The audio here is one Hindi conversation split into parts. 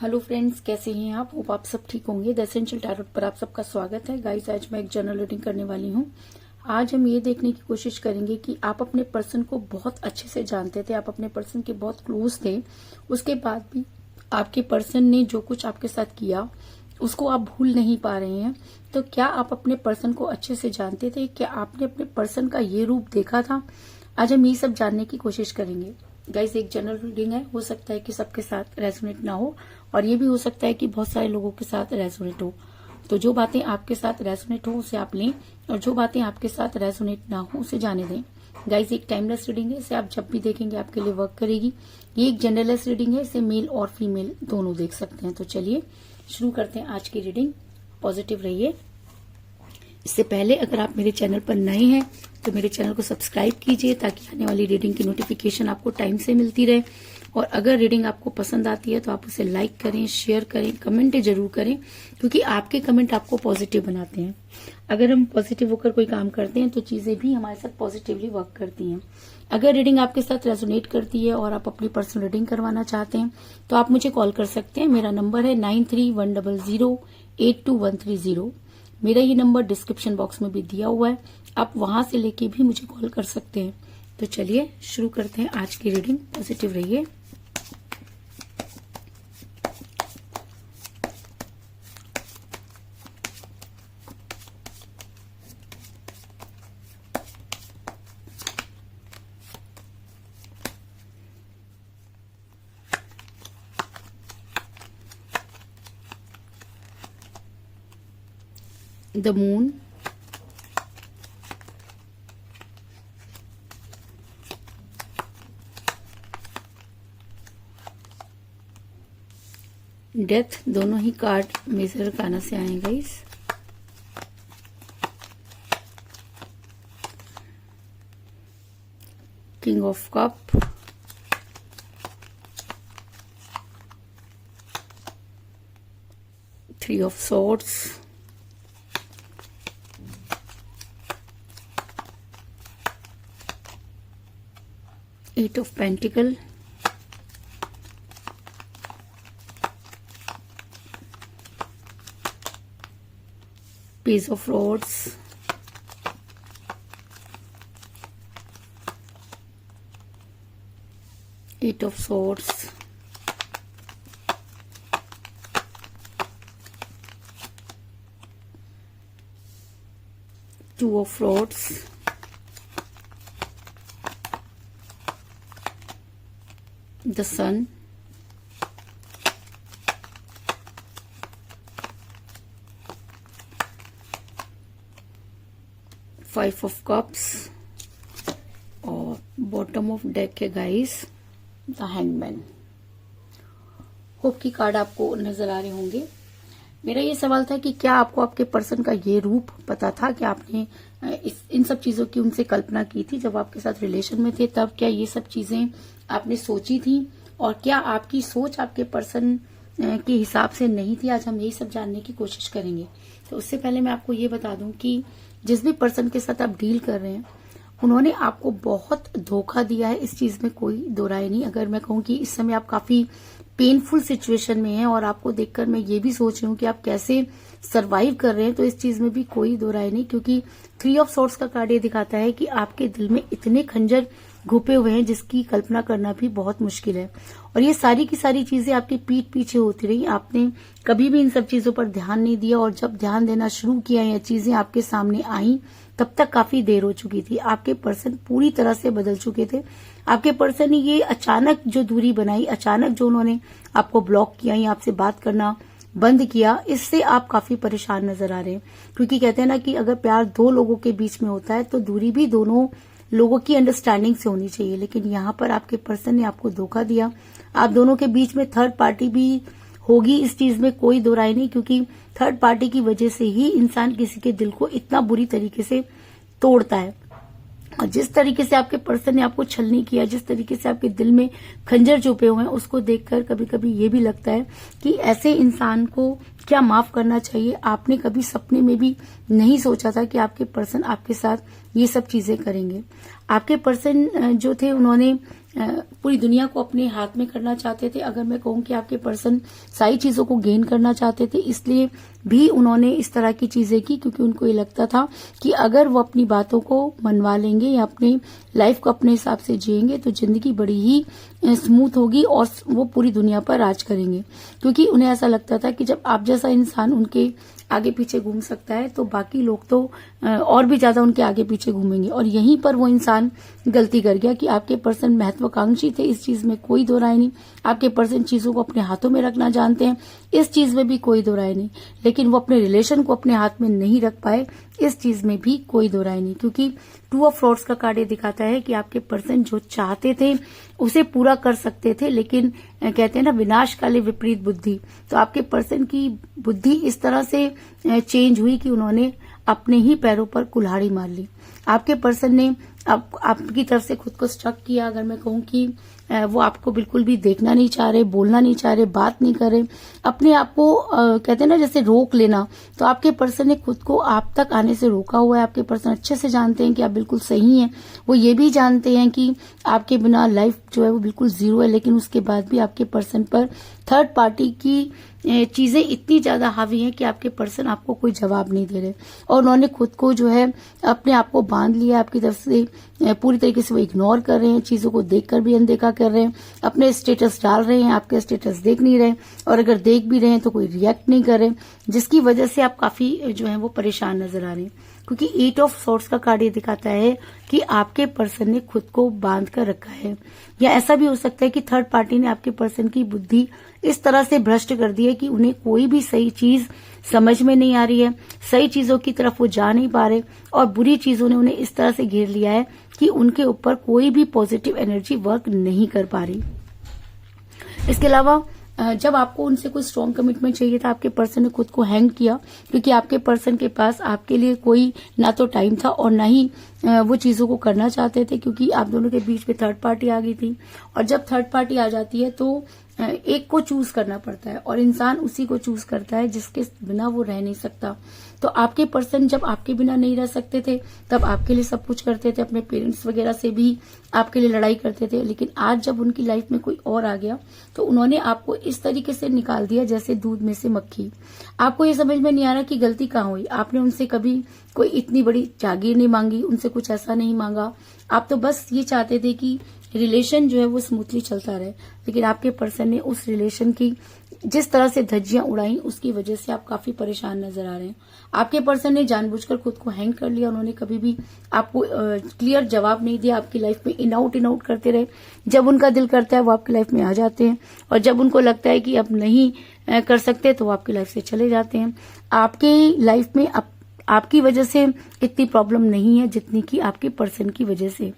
हेलो फ्रेंड्स, कैसे हैं आप? होप आप सब ठीक होंगे। द एसेंशियल टैरोट पर आप सबका स्वागत है। गाइस, आज मैं एक जनरल रीडिंग करने वाली हूँ। आज हम ये देखने की कोशिश करेंगे कि आप अपने पर्सन को बहुत अच्छे से जानते थे, आप अपने पर्सन के बहुत क्लोज थे, उसके बाद भी आपके पर्सन ने जो कुछ आपके साथ किया उसको आप भूल नहीं पा रहे हैं। तो क्या आप अपने पर्सन को अच्छे से जानते थे? क्या आपने अपने पर्सन का ये रूप देखा था? आज हम ये सब जानने की कोशिश करेंगे। गाइस, एक जनरल रीडिंग है, हो सकता है कि सबके साथ रेजोनेट ना हो और ये भी हो सकता है कि बहुत सारे लोगों के साथ रेजोनेट हो। तो जो बातें आपके साथ रेजोनेट हो उसे आप लें और जो बातें आपके साथ रेजोनेट ना हो उसे जाने दें। गाइस, एक टाइमलेस रीडिंग है, इसे आप जब भी देखेंगे आपके लिए वर्क करेगी। ये एक जनरलेस रीडिंग है, इसे मेल और फीमेल दोनों देख सकते हैं। तो चलिए शुरू करते हैं आज की रीडिंग। पॉजिटिव रहिए। इससे पहले अगर आप मेरे चैनल पर नए हैं तो मेरे चैनल को सब्सक्राइब कीजिए ताकि आने वाली रीडिंग की नोटिफिकेशन आपको टाइम से मिलती रहे। और अगर रीडिंग आपको पसंद आती है तो आप उसे लाइक करें, शेयर करें, कमेंट जरूर करें, क्योंकि आपके कमेंट आपको पॉजिटिव बनाते हैं। अगर हम पॉजिटिव होकर कोई काम करते हैं तो चीजें भी हमारे साथ पॉजिटिवली वर्क करती हैं। अगर रीडिंग आपके साथ रेजोनेट करती है और आप अपनी पर्सनल रीडिंग करवाना चाहते हैं तो आप मुझे कॉल कर सकते हैं। मेरा नंबर है 9310082130। मेरा ये नंबर डिस्क्रिप्शन बॉक्स में भी दिया हुआ है, आप वहां से लेके भी मुझे कॉल कर सकते हैं। तो चलिए शुरू करते हैं आज की रीडिंग। पॉजिटिव रहिए। The moon, डेथ, दोनों ही कार्ड मेजर काना से आए guys. King of cup, three of swords, eight of pentacle, page of rods, eight of swords, two of rods, the sun, five of cups और बॉटम ऑफ डेक है गाइस द हैंगमैन। होप की कार्ड आपको नजर आ रहे होंगे। मेरा ये सवाल था कि क्या आपको आपके पर्सन का ये रूप पता था कि आपने इन सब चीजों की उनसे कल्पना की थी जब आपके साथ रिलेशन में थे? तब क्या ये सब चीजें आपने सोची थी और क्या आपकी सोच आपके पर्सन के हिसाब से नहीं थी? आज हम यही सब जानने की कोशिश करेंगे। तो उससे पहले मैं आपको ये बता दूं कि जिस भी पर्सन के साथ आप डील कर रहे हैं उन्होंने आपको बहुत धोखा दिया है, इस चीज में कोई दो राय नहीं। अगर मैं कहूं कि इस समय आप काफी पेनफुल सिचुएशन में हैं और आपको देखकर मैं ये भी सोच रही हूँ कि आप कैसे सरवाइव कर रहे हैं, तो इस चीज में भी कोई दो राय नहीं, क्योंकि थ्री ऑफ सॉर्ड्स का कार्ड ये दिखाता है कि आपके दिल में इतने खंजर घुपे हुए हैं जिसकी कल्पना करना भी बहुत मुश्किल है। और ये सारी की सारी चीजें आपकी पीठ पीछे होती रही, आपने कभी भी इन सब चीजों पर ध्यान नहीं दिया और जब ध्यान देना शुरू किया या चीजें आपके सामने आई तब तक काफी देर हो चुकी थी। आपके पर्सन पूरी तरह से बदल चुके थे। आपके पर्सन ने ये अचानक जो दूरी बनाई, अचानक जो उन्होंने आपको ब्लॉक किया या आपसे बात करना बंद किया, इससे आप काफी परेशान नजर आ रहे हैं। क्योंकि कहते हैं ना कि अगर प्यार दो लोगों के बीच में होता है तो दूरी भी दोनों लोगों की अंडरस्टैंडिंग से होनी चाहिए, लेकिन यहाँ पर आपके पर्सन ने आपको धोखा दिया। आप दोनों के बीच में थर्ड पार्टी भी होगी, इस चीज में कोई दो राय नहीं, क्योंकि थर्ड पार्टी की वजह से ही इंसान किसी के दिल को इतना बुरी तरीके से तोड़ता है। और जिस तरीके से आपके पर्सन ने आपको छलनी किया, जिस तरीके से आपके दिल में खंजर छुपे हुए हैं, उसको देखकर कभी कभी ये भी लगता है कि ऐसे इंसान को क्या माफ करना चाहिए। आपने कभी सपने में भी नहीं सोचा था कि आपके पर्सन आपके साथ ये सब चीजें करेंगे। आपके पर्सन जो थे उन्होंने पूरी दुनिया को अपने हाथ में करना चाहते थे। अगर मैं कहूँ कि आपके पर्सन सारी चीजों को गेन करना चाहते थे, इसलिए भी उन्होंने इस तरह की चीजें की, क्योंकि उनको ये लगता था कि अगर वो अपनी बातों को मनवा लेंगे या अपनी लाइफ को अपने हिसाब से जिएंगे तो जिंदगी बड़ी ही स्मूथ होगी और वो पूरी दुनिया पर राज करेंगे। क्योंकि उन्हें ऐसा लगता था कि जब आप जैसा इंसान उनके आगे पीछे घूम सकता है तो बाकी लोग तो और भी ज्यादा उनके आगे पीछे घूमेंगे। और यहीं पर वो इंसान गलती कर गया कि आपके पर्सन महत्वाकांक्षी थे, इस चीज में कोई दो राय नहीं। आपके पर्सन चीजों को अपने हाथों में रखना जानते हैं, इस चीज में भी कोई दो राय नहीं। लेकिन वो अपने रिलेशन को अपने हाथ में नहीं रख पाए, इस चीज में भी कोई दो राय नहीं। क्योंकि टू ऑफ फ्लॉर्ड्स का कार्ड ये दिखाता है कि आपके पर्सन जो चाहते थे उसे पूरा कर सकते थे, लेकिन कहते हैं ना विनाश काले विपरीत बुद्धि। तो आपके पर्सन की बुद्धि इस तरह से चेंज हुई कि उन्होंने अपने ही पैरों पर कुल्हाड़ी मार ली। आपके पर्सन ने आपकी तरफ से खुद को स्ट्रक किया। अगर मैं कहूँ कि वो आपको बिल्कुल भी देखना नहीं चाह रहे, बोलना नहीं चाह रहे, बात नहीं कर रहे, अपने आप को कहते हैं ना जैसे रोक लेना। तो आपके पर्सन ने खुद को आप तक आने से रोका हुआ है। आपके पर्सन अच्छे से जानते हैं कि आप बिल्कुल सही हैं। वो ये भी जानते हैं कि आपके बिना लाइफ जो है वो बिल्कुल जीरो है, लेकिन उसके बाद भी आपके पर्सन पर थर्ड पार्टी की चीजें इतनी ज्यादा हावी हैं कि आपके पर्सन आपको कोई जवाब नहीं दे रहे और उन्होंने खुद को जो है अपने आप को बांध लिया। आपकी तरफ से पूरी तरीके से वो इग्नोर कर रहे हैं, चीजों को देखकर भी अनदेखा कर रहे हैं, अपने स्टेटस डाल रहे हैं, आपके स्टेटस देख नहीं रहे और अगर देख भी रहे हैं तो कोई रिएक्ट नहीं कर रहे, जिसकी वजह से आप काफी जो है वो परेशान नजर आ रहे हैं। क्योंकि 8 ऑफ सॉर्ड्स का कार्ड ये दिखाता है कि आपके पर्सन ने खुद को बांध कर रखा है, या ऐसा भी हो सकता है कि थर्ड पार्टी ने आपके पर्सन की बुद्धि इस तरह से भ्रष्ट कर दी है कि उन्हें कोई भी सही चीज समझ में नहीं आ रही है, सही चीजों की तरफ वो जा नहीं पा रहे और बुरी चीजों ने उन्हें इस तरह से घेर लिया है कि उनके ऊपर कोई भी पॉजिटिव एनर्जी वर्क नहीं कर पा रही। इसके अलावा जब आपको उनसे कोई स्ट्रॉन्ग कमिटमेंट चाहिए था, आपके पर्सन ने खुद को हैंग किया, क्योंकि आपके पर्सन के पास आपके लिए कोई ना तो टाइम था और ना ही वो चीजों को करना चाहते थे, क्योंकि आप दोनों के बीच में थर्ड पार्टी आ गई थी। और जब थर्ड पार्टी आ जाती है तो एक को चूज करना पड़ता है और इंसान उसी को चूज करता है जिसके बिना वो रह नहीं सकता। तो आपके पर्सन जब आपके बिना नहीं रह सकते थे तब आपके लिए सब कुछ करते थे, अपने पेरेंट्स वगैरह से भी आपके लिए लड़ाई करते थे। लेकिन आज जब उनकी लाइफ में कोई और आ गया तो उन्होंने आपको इस तरीके से निकाल दिया जैसे दूध में से मक्खी। आपको ये समझ में नहीं आ रहा कि गलती कहाँ हुई। आपने उनसे कभी कोई इतनी बड़ी जागीर नहीं मांगी, उनसे कुछ ऐसा नहीं मांगा। आप तो बस ये चाहते थे कि रिलेशन जो है वो स्मूथली चलता रहे। लेकिन आपके पर्सन ने उस रिलेशन की जिस तरह से धज्जियां उड़ाई, उसकी वजह से आप काफी परेशान नजर आ रहे हैं। आपके पर्सन ने जानबूझकर खुद को हैंग कर लिया। उन्होंने कभी भी आपको क्लियर जवाब नहीं दिया। आपकी लाइफ में इन आउट करते रहे। जब उनका दिल करता है वो आपकी लाइफ में आ जाते हैं और जब उनको लगता है कि अब नहीं कर सकते तो वो आपकी लाइफ से चले जाते हैं। आपकी लाइफ में आपकी वजह से इतनी प्रॉब्लम नहीं है जितनी कि आपके पर्सन की वजह से।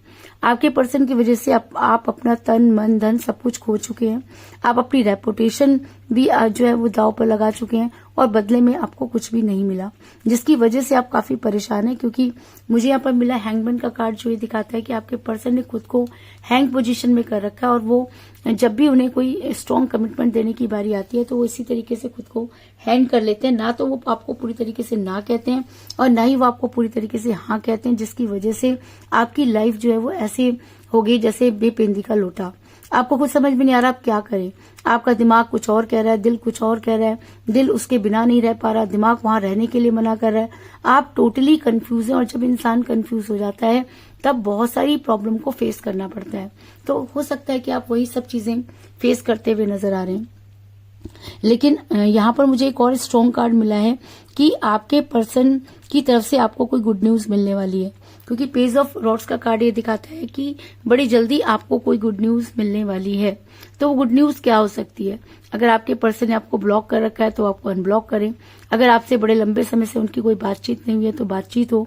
आपके पर्सन की वजह से आप अपना तन मन धन सब कुछ खो चुके हैं। आप अपनी रेपुटेशन भी जो है वो दांव पर लगा चुके हैं और बदले में आपको कुछ भी नहीं मिला, जिसकी वजह से आप काफी परेशान हैं। क्योंकि मुझे यहाँ पर मिला हैंगमैन का कार्ड, जो ये दिखाता है कि आपके पर्सन ने खुद को हैंग पोजीशन में कर रखा है और वो जब भी उन्हें कोई स्ट्रॉन्ग कमिटमेंट देने की बारी आती है तो वो इसी तरीके से खुद को हैंग कर लेते हैं। ना तो वो आपको पूरी तरीके से ना कहते हैं और ना ही वो आपको पूरी तरीके से हाँ कहते हैं, जिसकी वजह से आपकी लाइफ जो है वो ऐसे हो गई जैसे बेपेंदी का लोटा। आपको कुछ समझ में नहीं आ रहा आप क्या करें। आपका दिमाग कुछ और कह रहा है, दिल कुछ और कह रहा है। दिल उसके बिना नहीं रह पा रहा, दिमाग वहां रहने के लिए मना कर रहा है। आप टोटली कंफ्यूज हैं और जब इंसान कंफ्यूज हो जाता है तब बहुत सारी प्रॉब्लम को फेस करना पड़ता है। तो हो सकता है कि आप वही सब चीजें फेस करते हुए नजर आ रहे हैं। लेकिन यहाँ पर मुझे एक और स्ट्रॉन्ग कार्ड मिला है कि आपके पर्सन की तरफ से आपको कोई गुड न्यूज मिलने वाली है, क्योंकि पेज ऑफ रॉड्स का कार्ड ये दिखाता है कि बड़ी जल्दी आपको कोई गुड न्यूज मिलने वाली है। तो वो गुड न्यूज क्या हो सकती है? अगर आपके पर्सन ने आपको ब्लॉक कर रखा है तो आपको अनब्लॉक करें। अगर आपसे बड़े लंबे समय से उनकी कोई बातचीत नहीं हुई है तो बातचीत हो।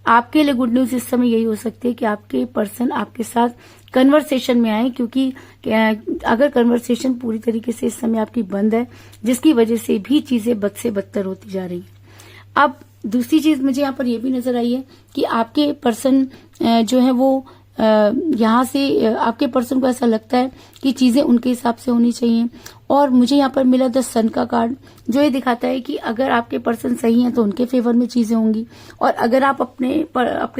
आपके लिए गुड न्यूज इस समय यही हो सकती है कि आपके पर्सन आपके साथ कन्वर्सेशन में आए, क्योंकि अगर कन्वर्सेशन पूरी तरीके से इस समय आपकी बंद है, जिसकी वजह से भी चीजें बद से बदतर होती जा रही है। अब दूसरी चीज मुझे यहाँ पर यह भी नजर आई है कि आपके पर्सन जो है वो यहाँ से आपके पर्सन को ऐसा लगता है कि चीजें उनके हिसाब से होनी चाहिए और मुझे यहाँ पर मिला द सन का कार्ड, जो ये दिखाता है कि अगर आपके पर्सन सही हैं तो उनके फेवर में चीजें होंगी, और अगर आप अपने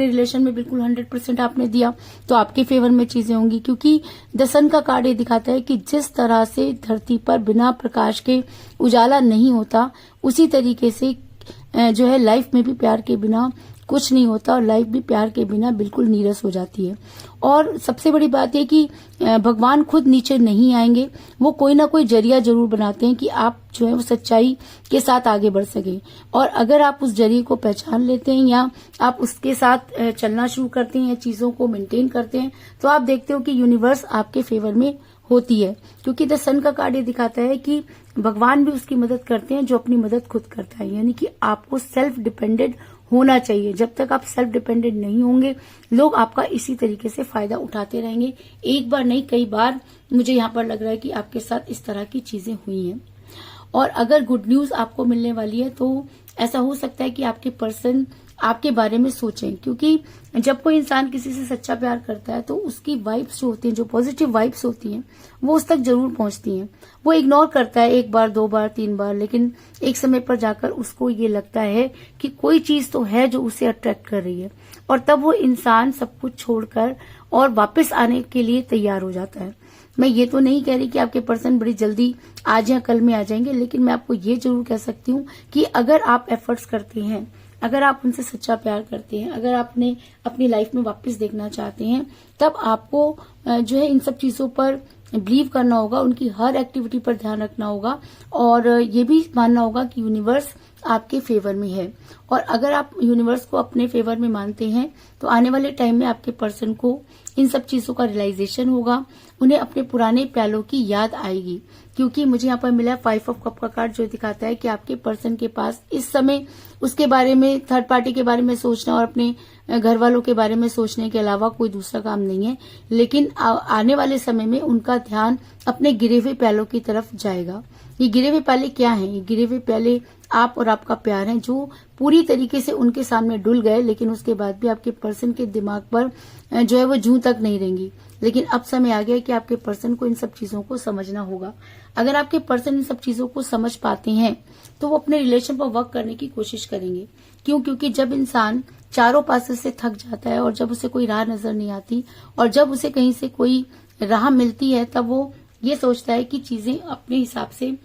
रिलेशन में बिल्कुल 100% आपने दिया तो आपके फेवर में चीजें होंगी। क्योंकि द सन का कार्ड ये दिखाता है कि जिस तरह से धरती पर बिना प्रकाश के उजाला नहीं होता, उसी तरीके से जो है लाइफ में भी प्यार के बिना कुछ नहीं होता, और लाइफ भी प्यार के बिना बिल्कुल नीरस हो जाती है। और सबसे बड़ी बात यह कि भगवान खुद नीचे नहीं आएंगे, वो कोई ना कोई जरिया जरूर बनाते हैं कि आप जो है वो सच्चाई के साथ आगे बढ़ सके। और अगर आप उस जरिए को पहचान लेते हैं या आप उसके साथ चलना शुरू करते हैं या चीजों को मेंटेन करते हैं, तो आप देखते हो कि यूनिवर्स आपके फेवर में होती है। क्योंकि द सन का कार्ड ये दिखाता है कि भगवान भी उसकी मदद करते हैं जो अपनी मदद खुद करता है। यानी कि आपको सेल्फ डिपेंडेंट होना चाहिए। जब तक आप सेल्फ डिपेंडेंट नहीं होंगे, लोग आपका इसी तरीके से फायदा उठाते रहेंगे। एक बार नहीं, कई बार मुझे यहाँ पर लग रहा है कि आपके साथ इस तरह की चीजें हुई हैं। और अगर गुड न्यूज आपको मिलने वाली है तो ऐसा हो सकता है कि आपके पर्सन आपके बारे में सोचें। क्योंकि जब कोई इंसान किसी से सच्चा प्यार करता है तो उसकी वाइब्स जो होती हैं, जो पॉजिटिव वाइब्स होती हैं, वो उस तक जरूर पहुंचती हैं। वो इग्नोर करता है 1 बार 2 बार 3 बार, लेकिन एक समय पर जाकर उसको ये लगता है कि कोई चीज तो है जो उसे अट्रैक्ट कर रही है, और तब वो इंसान सब कुछ छोड़कर और वापस आने के लिए तैयार हो जाता है। मैं ये तो नहीं कह रही कि आपके पर्सन बड़ी जल्दी आज या कल में आ जाएंगे, लेकिन मैं आपको ये जरूर कह सकती हूँ कि अगर आप एफर्ट्स करते हैं, अगर आप उनसे सच्चा प्यार करते हैं, अगर आपने अपनी लाइफ में वापस देखना चाहते हैं, तब आपको जो है इन सब चीजों पर बिलीव करना होगा, उनकी हर एक्टिविटी पर ध्यान रखना होगा, और ये भी मानना होगा कि यूनिवर्स आपके फेवर में है। और अगर आप यूनिवर्स को अपने फेवर में मानते हैं तो आने वाले टाइम में आपके पर्सन को इन सब चीजों का रियलाइजेशन होगा, उन्हें अपने पुराने प्यालों की याद आएगी। क्योंकि मुझे यहाँ पर मिला 5 ऑफ कप का कार्ड, जो दिखाता है कि आपके पर्सन के पास इस समय उसके बारे में, थर्ड पार्टी के बारे में सोचना और अपने घर वालों के बारे में सोचने के अलावा कोई दूसरा काम नहीं है। लेकिन आने वाले समय में उनका ध्यान अपने गिरे हुए प्यालों की तरफ जाएगा। ये गिरे हुए प्याले क्या हैं? ये गिरे हुए प्याले आप और आपका प्यार है, जो पूरी तरीके से उनके सामने डुल गए, लेकिन उसके बाद भी आपके पर्सन के दिमाग पर जो है वो जूं तक नहीं रहेंगी। लेकिन अब समय आ गया कि आपके पर्सन को इन सब चीजों को समझना होगा। अगर आपके पर्सन इन सब चीजों को समझ पाते हैं तो वो अपने रिलेशन पर वर्क करने की कोशिश करेंगे। क्यों? क्योंकि जब इंसान चारों पासे से थक जाता है और जब उसे कोई राह नजर नहीं आती और जब उसे कहीं से कोई राह मिलती है, तब वो ये सोचता है कि चीजें अपने हिसाब से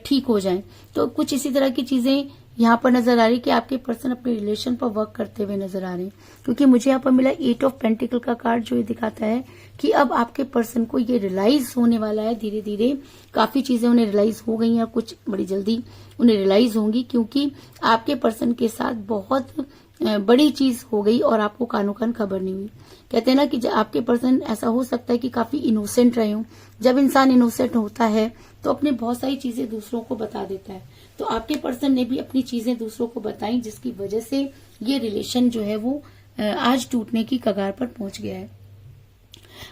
ठीक हो जाएं। तो कुछ इसी तरह की चीजें यहाँ पर नजर आ रही कि आपके पर्सन अपने रिलेशन पर वर्क करते हुए नजर आ रहे हैं। क्योंकि मुझे यहाँ पर मिला 8 ऑफ पेंटिकल का कार्ड, जो ये दिखाता है कि अब आपके पर्सन को ये रियलाइज होने वाला है। धीरे धीरे काफी चीजें उन्हें रियलाइज हो गई हैं, कुछ बड़ी जल्दी उन्हें रियलाइज होंगी, क्योंकि आपके पर्सन के साथ बहुत बड़ी चीज हो गई और आपको कानो कान खबर नहीं हुई। कहते हैं ना कि आपके पर्सन, ऐसा हो सकता है कि काफी इनोसेंट रहे हों। जब इंसान इनोसेंट होता है तो अपने बहुत सारी चीजें दूसरों को बता देता है। तो आपके पर्सन ने भी अपनी चीजें दूसरों को बताई, जिसकी वजह से ये रिलेशन जो है वो आज टूटने की कगार पर पहुंच गया है।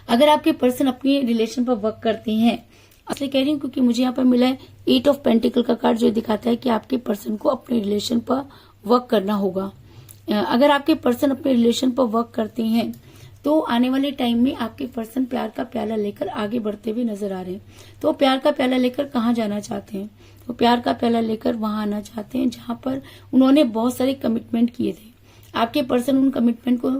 अगर आपके पर्सन अपने रिलेशन पर वर्क करते हैं, इसलिए कह रही हूँ क्योंकि मुझे यहाँ पर मिला है 8 ऑफ पेंटिकल का कार्ड, जो दिखाता है कि आपके पर्सन को अपने रिलेशन पर वर्क करना होगा। अगर आपके पर्सन अपने रिलेशन पर वर्क करते हैं तो आने वाले टाइम में आपके पर्सन प्यार का प्याला लेकर आगे बढ़ते हुए नजर आ रहे हैं। तो प्यार का प्याला लेकर कहाँ जाना चाहते हैं? तो प्यार का प्याला लेकर वहां आना चाहते हैं जहां पर उन्होंने बहुत सारे कमिटमेंट किए थे। आपके पर्सन उन कमिटमेंट को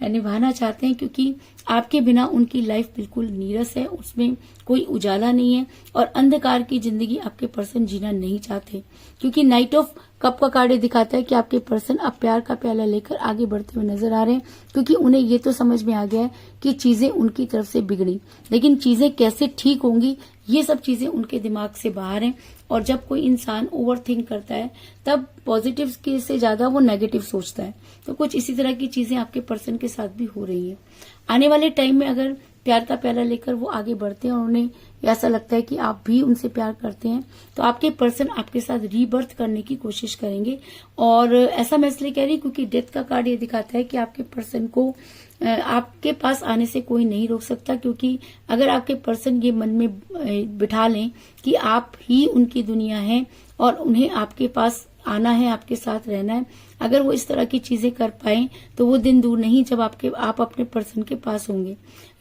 निभाना चाहते हैं, क्योंकि आपके बिना उनकी लाइफ बिल्कुल नीरस है, उसमें कोई उजाला नहीं है और अंधकार की जिंदगी आपके पर्सन जीना नहीं चाहते। क्योंकि नाइट ऑफ कप का कार्ड दिखाता है कि आपके पर्सन अब प्यार का प्याला लेकर आगे बढ़ते हुए नजर आ रहे हैं, क्योंकि उन्हें ये तो समझ में आ गया है कि चीजें उनकी तरफ से बिगड़ी, लेकिन चीजें कैसे ठीक होंगी ये सब चीजें उनके दिमाग से बाहर हैं। और जब कोई इंसान ओवर थिंक करता है तब पॉजिटिव के से ज्यादा वो नेगेटिव सोचता है। तो कुछ इसी तरह की चीजें आपके पर्सन के साथ भी हो रही है। आने वाले टाइम में अगर प्यार का प्याला लेकर वो आगे बढ़ते हैं और उन्हें ऐसा लगता है कि आप भी उनसे प्यार करते हैं, तो आपके पर्सन आपके साथ रीबर्थ करने की कोशिश करेंगे। और ऐसा मैं इसलिए कह रही हूँ क्योंकि डेथ का कार्ड ये दिखाता है कि आपके पर्सन को आपके पास आने से कोई नहीं रोक सकता। क्योंकि अगर आपके पर्सन ये मन में बिठा लें कि आप ही उनकी दुनिया है और उन्हें आपके पास आना है, आपके साथ रहना है, अगर वो इस तरह की चीजें कर पाए तो वो दिन दूर नहीं जब आप अपने पर्सन के पास होंगे।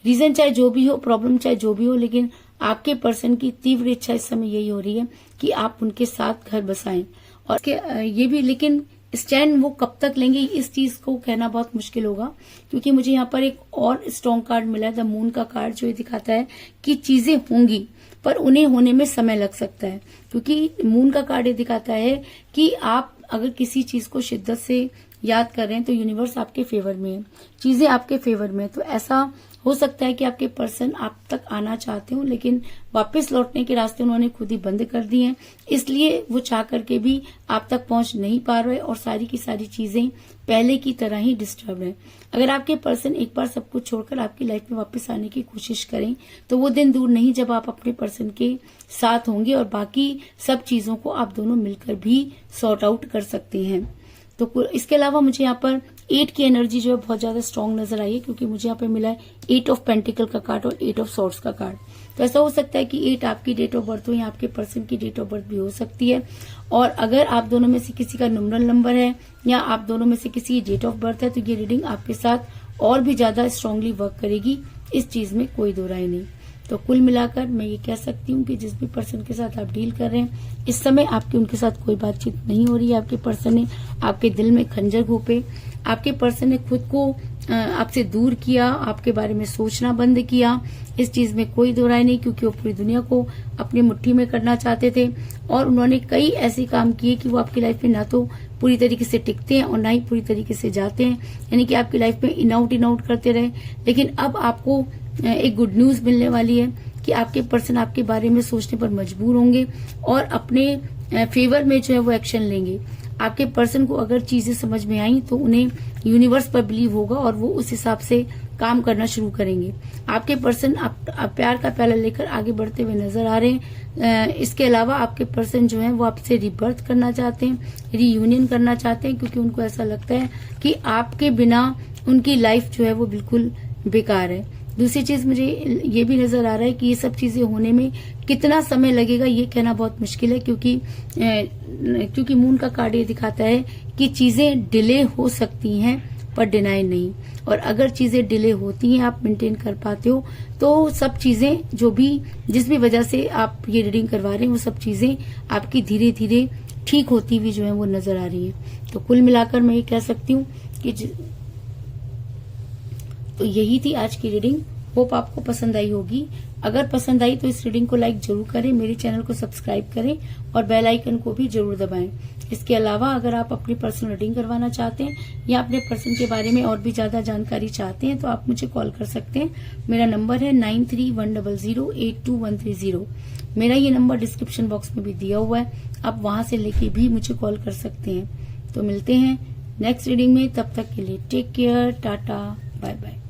रीजन चाहे जो भी हो, प्रॉब्लम चाहे जो भी हो, लेकिन आपके पर्सन की तीव्र इच्छा इस समय यही हो रही है कि आप उनके साथ घर बसाएं। और ये भी, लेकिन स्टैंड वो कब तक लेंगे इस चीज को कहना बहुत मुश्किल होगा, क्योंकि मुझे यहाँ पर एक और स्ट्रॉन्ग कार्ड मिला है, द मून का कार्ड, जो ये दिखाता है कि चीजें होंगी पर उन्हें होने में समय लग सकता है। क्योंकि मून का कार्ड ये दिखाता है कि आप अगर किसी चीज को शिद्दत से याद कर रहे हैं तो यूनिवर्स आपके फेवर में है, चीजें आपके फेवर में है। तो ऐसा हो सकता है कि आपके पर्सन आप तक आना चाहते हो, लेकिन वापस लौटने के रास्ते उन्होंने खुद ही बंद कर दिए हैं, इसलिए वो चाह करके भी आप तक पहुंच नहीं पा रहे और सारी की सारी चीजें पहले की तरह ही डिस्टर्ब है। अगर आपके पर्सन एक बार सब कुछ छोड़कर आपकी लाइफ में वापस आने की कोशिश करें तो वो दिन दूर नहीं जब आप अपने पर्सन के साथ होंगे और बाकी सब चीजों को आप दोनों मिलकर भी सॉर्ट आउट कर सकते हैं। तो इसके अलावा मुझे यहाँ पर 8 की एनर्जी जो है बहुत ज्यादा स्ट्रांग नजर आई है, क्योंकि मुझे यहाँ पे मिला है 8 ऑफ पेंटिकल का कार्ड और 8 ऑफ सॉर्ड्स का कार्ड। तो ऐसा हो सकता है कि 8 आपकी डेट ऑफ बर्थ हो या आपके पर्सन की डेट ऑफ बर्थ भी हो सकती है। और अगर आप दोनों में से किसी का न्यूमरल नंबर है या आप दोनों में से किसी की डेट ऑफ बर्थ है तो ये रीडिंग आपके साथ और भी ज्यादा स्ट्रांगली वर्क करेगी, इस चीज में कोई दो राय नहीं। तो कुल मिलाकर मैं ये कह सकती हूँ कि जिस भी पर्सन के साथ आप डील कर रहे हैं इस समय आपकी उनके साथ कोई बातचीत नहीं हो रही है। आपके पर्सन ने आपके दिल में खंजर घोंपे, आपके पर्सन ने खुद को आपसे दूर किया, आपके बारे में सोचना बंद किया, इस चीज में कोई दो राय नहीं, क्योंकि वो पूरी दुनिया को अपनी मुट्ठी में करना चाहते थे और उन्होंने कई ऐसे काम किए कि वो आपकी लाइफ में ना तो पूरी तरीके से टिकते हैं और ना ही पूरी तरीके से जाते हैं, यानी कि आपकी लाइफ में इन आउट करते रहे। लेकिन अब आपको एक गुड न्यूज मिलने वाली है कि आपके पर्सन आपके बारे में सोचने पर मजबूर होंगे और अपने फेवर में जो है वो एक्शन लेंगे। आपके पर्सन को अगर चीजें समझ में आई तो उन्हें यूनिवर्स पर बिलीव होगा और वो उस हिसाब से काम करना शुरू करेंगे। आपके पर्सन प्यार का प्याला लेकर आगे बढ़ते हुए नजर आ रहे हैं। इसके अलावा आपके पर्सन जो है वो आपसे रिबर्थ करना चाहते हैं, रीयूनियन करना चाहते हैं, क्योंकि उनको ऐसा लगता है कि आपके बिना उनकी लाइफ जो है वो बिल्कुल बेकार है। दूसरी चीज मुझे ये भी नजर आ रहा है कि ये सब चीजें होने में कितना समय लगेगा ये कहना बहुत मुश्किल है, क्योंकि मून का कार्ड ये दिखाता है कि चीजें डिले हो सकती हैं पर डिनाई नहीं। और अगर चीजें डिले होती हैं, आप मेंटेन कर पाते हो, तो सब चीजें जिस भी वजह से आप ये रीडिंग करवा रहे हैं वो सब चीजें आपकी धीरे धीरे ठीक होती हुई जो है वो नजर आ रही है। तो कुल मिलाकर मैं ये कह सकती हूँ कि तो यही थी आज की रीडिंग। होप आपको पसंद आई होगी। अगर पसंद आई तो इस रीडिंग को लाइक जरूर करें, मेरे चैनल को सब्सक्राइब करें और बेल आइकन को भी जरूर दबाएं। इसके अलावा अगर आप अपनी पर्सनल रीडिंग करवाना चाहते हैं या अपने पर्सन के बारे में और भी ज्यादा जानकारी चाहते हैं तो आप मुझे कॉल कर सकते हैं। मेरा नंबर है 9310082130। मेरा ये नंबर डिस्क्रिप्शन बॉक्स में भी दिया हुआ है, आप वहां से लेके भी मुझे कॉल कर सकते हैं। तो मिलते हैं नेक्स्ट रीडिंग में, तब तक के लिए take care, tata, bye bye.